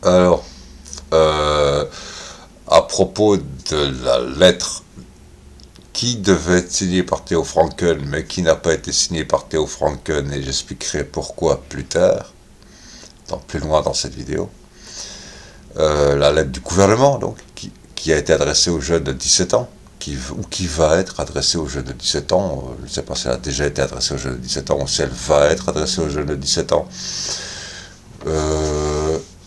Alors, euh, à propos de la lettre qui devait être signée par Theo Franken, mais qui n'a pas été signée par Theo Franken, et j'expliquerai pourquoi plus tard, plus loin dans cette vidéo. La lettre du gouvernement, donc, qui a été adressée aux jeunes de 17 ans, ou qui va être adressée aux jeunes de 17 ans, je ne sais pas si elle a déjà été adressée aux jeunes de 17 ans, ou si elle va être adressée aux jeunes de 17 ans,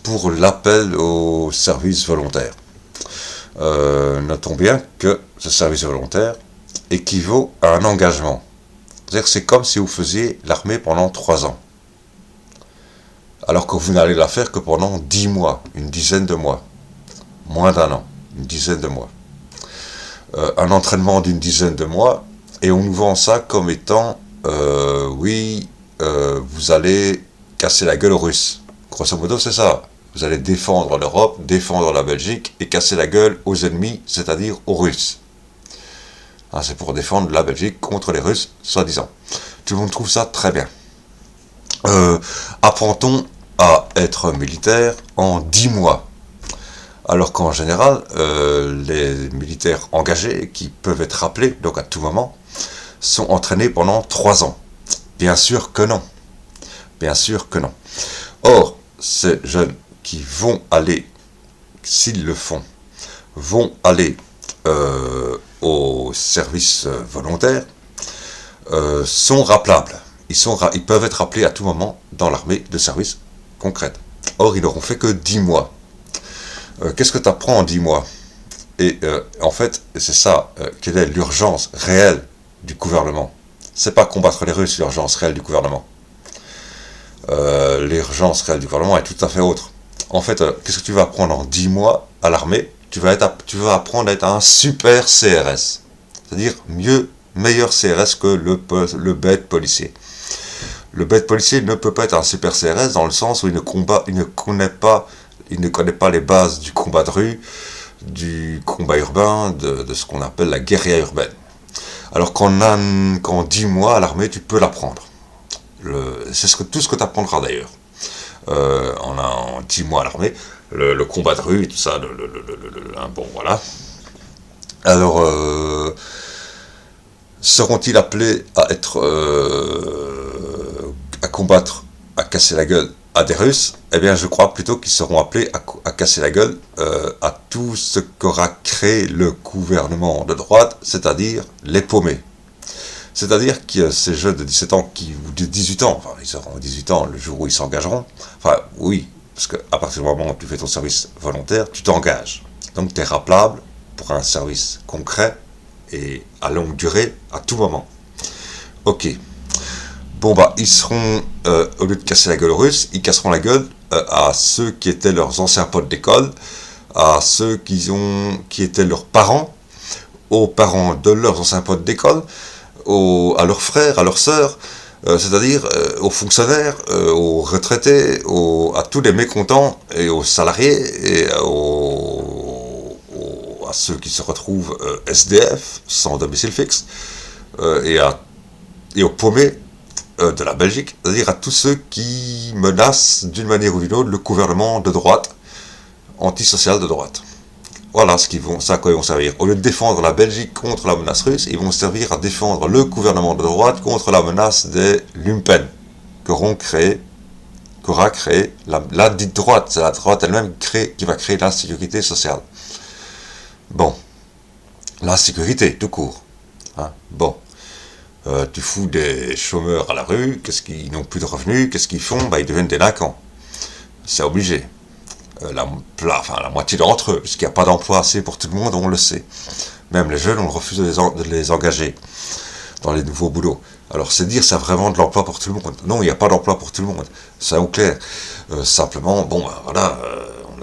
pour l'appel au service volontaire. Notons bien que ce service volontaire équivaut à un engagement. C'est-à-dire que c'est comme si vous faisiez l'armée pendant 3 ans. Alors que vous n'allez la faire que pendant 10 mois, une dizaine de mois. Moins d'un an, une dizaine de mois. Un entraînement d'une dizaine de mois, et on nous vend ça comme étant, vous allez casser la gueule aux Russes. Grosso modo, c'est ça. Vous allez défendre l'Europe, défendre la Belgique, et casser la gueule aux ennemis, c'est-à-dire aux Russes. C'est pour défendre la Belgique contre les Russes, soi-disant. Tout le monde trouve ça très bien. Apprend-on à être militaire en 10 mois? Alors qu'en général, les militaires engagés, qui peuvent être appelés, donc à tout moment, sont entraînés pendant 3 ans. Bien sûr que non. Bien sûr que non. Or, ces jeunes qui vont aller, s'ils le font, vont aller au service volontaire, sont rappelables. Ils peuvent être appelés à tout moment dans l'armée de service concrète. Or, ils n'auront fait que 10 mois. Qu'est-ce que tu apprends en 10 mois? Et en fait, c'est ça, quelle est l'urgence réelle du gouvernement? C'est pas combattre les Russes, l'urgence réelle du gouvernement. L'urgence réelle du gouvernement est tout à fait autre. En fait, qu'est-ce que tu vas apprendre en 10 mois à l'armée? Tu vas apprendre à être un super CRS. C'est-à-dire meilleur CRS que le bête policier. Le bête policier ne peut pas être un super CRS dans le sens où il ne connaît pas les bases du combat de rue, du combat urbain, de ce qu'on appelle la guérilla urbaine. Alors qu'en 10 mois à l'armée, tu peux l'apprendre. C'est tout ce que tu apprendras d'ailleurs. En 10 mois à l'armée, le combat de rue et tout ça, bon voilà. Alors, seront-ils appelés à combattre, à casser la gueule à des Russes? Eh bien, je crois plutôt qu'ils seront appelés à casser la gueule à tout ce qu'aura créé le gouvernement de droite, c'est-à-dire les paumés. C'est-à-dire que ces jeunes de 17 ans, ou de 18 ans, enfin, ils auront 18 ans le jour où ils s'engageront, enfin, oui, parce qu'à partir du moment où tu fais ton service volontaire, tu t'engages. Donc, tu es rappelable pour un service concret et à longue durée, à tout moment. Ok. Bon, ils seront, au lieu de casser la gueule aux Russes, ils casseront la gueule à ceux qui étaient leurs anciens potes d'école, à ceux qui étaient leurs parents, aux parents de leurs anciens potes d'école, à leurs frères, à leurs sœurs, c'est-à-dire aux fonctionnaires, aux retraités, à tous les mécontents, et aux salariés, et à ceux qui se retrouvent SDF, sans domicile fixe, et aux paumés de la Belgique, c'est-à-dire à tous ceux qui menacent d'une manière ou d'une autre le gouvernement de droite, antisocial de droite. Voilà ça à quoi ils vont servir. Au lieu de défendre la Belgique contre la menace russe, ils vont servir à défendre le gouvernement de droite contre la menace des lumpen qu'aura créé la dite droite. C'est la droite elle-même qui va créer l'insécurité sociale. Bon, l'insécurité tout court. Bon. Tu fous des chômeurs à la rue, ils n'ont plus de revenus, qu'est-ce qu'ils font? Ils deviennent délinquants. C'est obligé. La moitié d'entre eux, puisqu'il n'y a pas d'emploi assez pour tout le monde, on le sait. Même les jeunes, on refuse de les engager dans les nouveaux boulots. Alors c'est dire, c'est vraiment de l'emploi pour tout le monde. Non, il n'y a pas d'emploi pour tout le monde. C'est au clair. Simplement, on a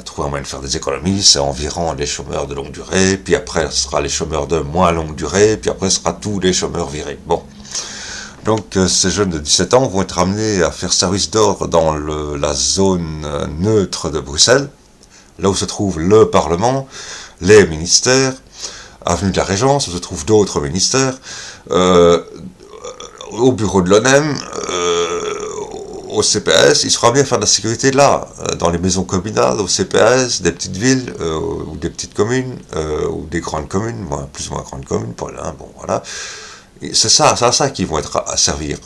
trouvé un moyen de faire des économies, c'est environ les chômeurs de longue durée, puis après ce sera les chômeurs de moins longue durée, puis après ce sera tous les chômeurs virés. Bon. Donc ces jeunes de 17 ans vont être amenés à faire service d'ordre dans la zone neutre de Bruxelles, là où se trouve le Parlement, les ministères, avenue de la Régence, où se trouvent d'autres ministères, au bureau de l'ONEM, au CPS, ils seront amenés à faire de la sécurité là, dans les maisons communales, au CPS, des petites villes, ou des petites communes, ou des grandes communes, plus ou moins grandes communes, pour là, bon voilà. C'est à ça qu'ils vont être à servir.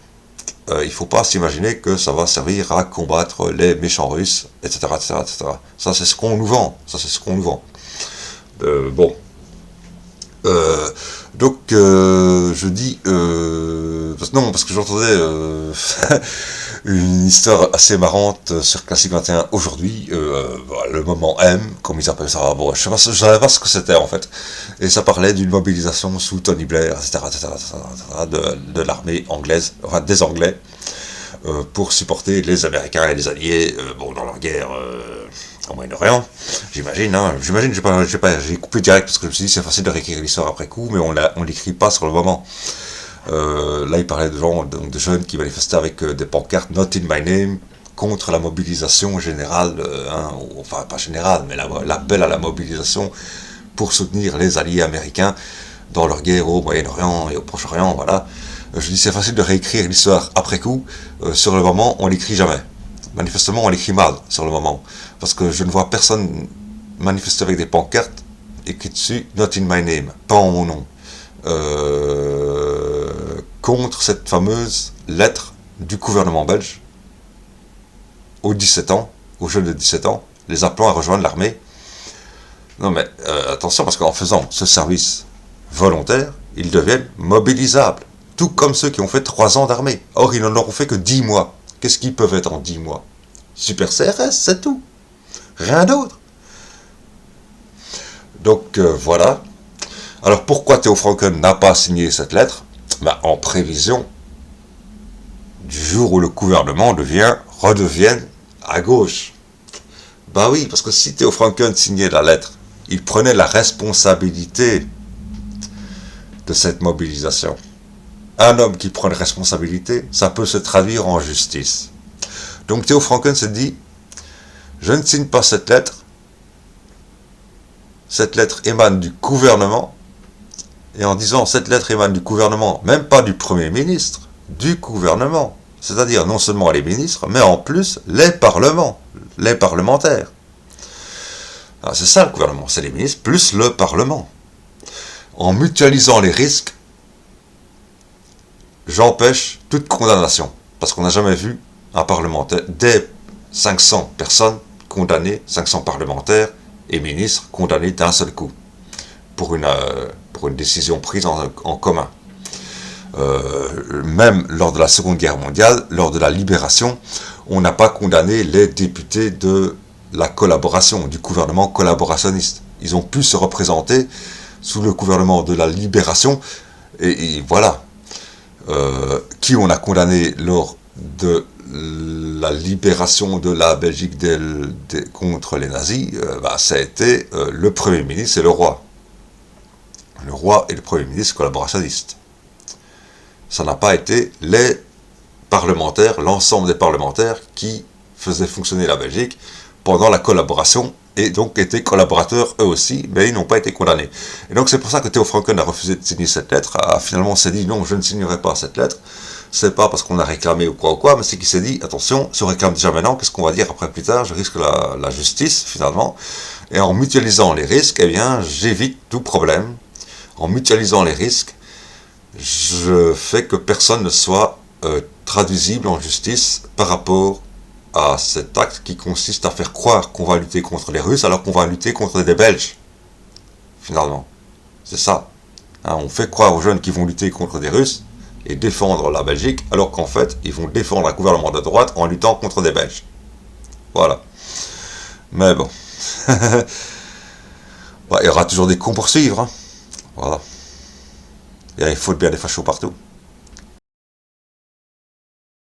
Il ne faut pas s'imaginer que ça va servir à combattre les méchants russes, etc., etc., etc. Ça, c'est ce qu'on nous vend. Ça, c'est ce qu'on nous vend. Bon. Donc, je dis... non, parce que j'entendais une histoire assez marrante sur Classique 21 aujourd'hui, voilà, le moment M, comme ils appellent ça. Bon, je ne savais pas ce que c'était, en fait. Et ça parlait d'une mobilisation sous Tony Blair, etc., etc., de l'armée anglaise, enfin des Anglais, pour supporter les Américains et les Alliés bon, dans leur guerre au Moyen-Orient, j'imagine. Hein, j'imagine, j'ai coupé direct parce que je me suis dit c'est facile de réécrire l'histoire après coup, mais on l'écrit pas sur le moment. Là, il parlait de gens, donc de jeunes qui manifestaient avec des pancartes Not in my name contre la mobilisation générale, enfin pas générale, mais l'appel à la mobilisation pour soutenir les alliés américains dans leur guerre au Moyen-Orient et au Proche-Orient, voilà. Je dis c'est facile de réécrire l'histoire après coup, sur le moment on l'écrit jamais. Manifestement on l'écrit mal sur le moment, parce que je ne vois personne manifester avec des pancartes écrit dessus Not in my name, pas en mon nom, contre cette fameuse lettre du gouvernement belge aux 17 ans, aux jeunes de 17 ans, les appelant à rejoindre l'armée. Non mais attention, parce qu'en faisant ce service volontaire, ils deviennent mobilisables, tout comme ceux qui ont fait 3 ans d'armée. Or, ils n'en auront fait que 10 mois. Qu'est-ce qu'ils peuvent être en 10 mois? Super CRS, c'est tout. Rien d'autre. Donc, voilà. Alors, pourquoi Theo Franken n'a pas signé cette lettre? En prévision du jour où le gouvernement redevienne à gauche. Bah oui, parce que si Theo Franken signait la lettre, il prenait la responsabilité de cette mobilisation. Un homme qui prend une responsabilité, ça peut se traduire en justice. Donc Theo Franken se dit, je ne signe pas cette lettre émane du gouvernement, et en disant cette lettre émane du gouvernement, même pas du Premier ministre, du gouvernement, c'est-à-dire non seulement les ministres, mais en plus les parlementaires. Alors, c'est ça le gouvernement, c'est les ministres plus le Parlement. En mutualisant les risques, j'empêche toute condamnation. Parce qu'on n'a jamais vu un parlementaire, des 500 personnes condamnées, 500 parlementaires et ministres condamnés d'un seul coup, pour une décision prise en commun. Même lors de la Seconde Guerre mondiale, lors de la libération, on n'a pas condamné les députés de la collaboration, du gouvernement collaborationniste. Ils ont pu se représenter sous le gouvernement de la libération, et voilà. Qui on a condamné lors de la libération de la Belgique contre les nazis, ça a été le Premier ministre et le roi. Le roi et le Premier ministre collaborationnistes. Ça n'a pas été les parlementaires, l'ensemble des parlementaires qui faisaient fonctionner la Belgique pendant la collaboration, et donc étaient collaborateurs eux aussi, mais ils n'ont pas été condamnés. Et donc c'est pour ça que Theo Franken a refusé de signer cette lettre, finalement s'est dit non, je ne signerai pas cette lettre. C'est pas parce qu'on a réclamé ou quoi, mais c'est qu'il s'est dit, attention, si on réclame déjà maintenant, qu'est-ce qu'on va dire après plus tard, je risque la justice finalement. Et en mutualisant les risques, eh bien j'évite tout problème. En mutualisant les risques, je fais que personne ne soit traduisible en justice par rapport à cet acte qui consiste à faire croire qu'on va lutter contre les Russes alors qu'on va lutter contre des Belges, finalement. C'est ça. On fait croire aux jeunes qu'ils vont lutter contre des Russes et défendre la Belgique, alors qu'en fait, ils vont défendre un gouvernement de droite en luttant contre des Belges. Voilà. Mais bon. Il y aura toujours des cons pour suivre. Voilà. Et il faut bien des fachos partout.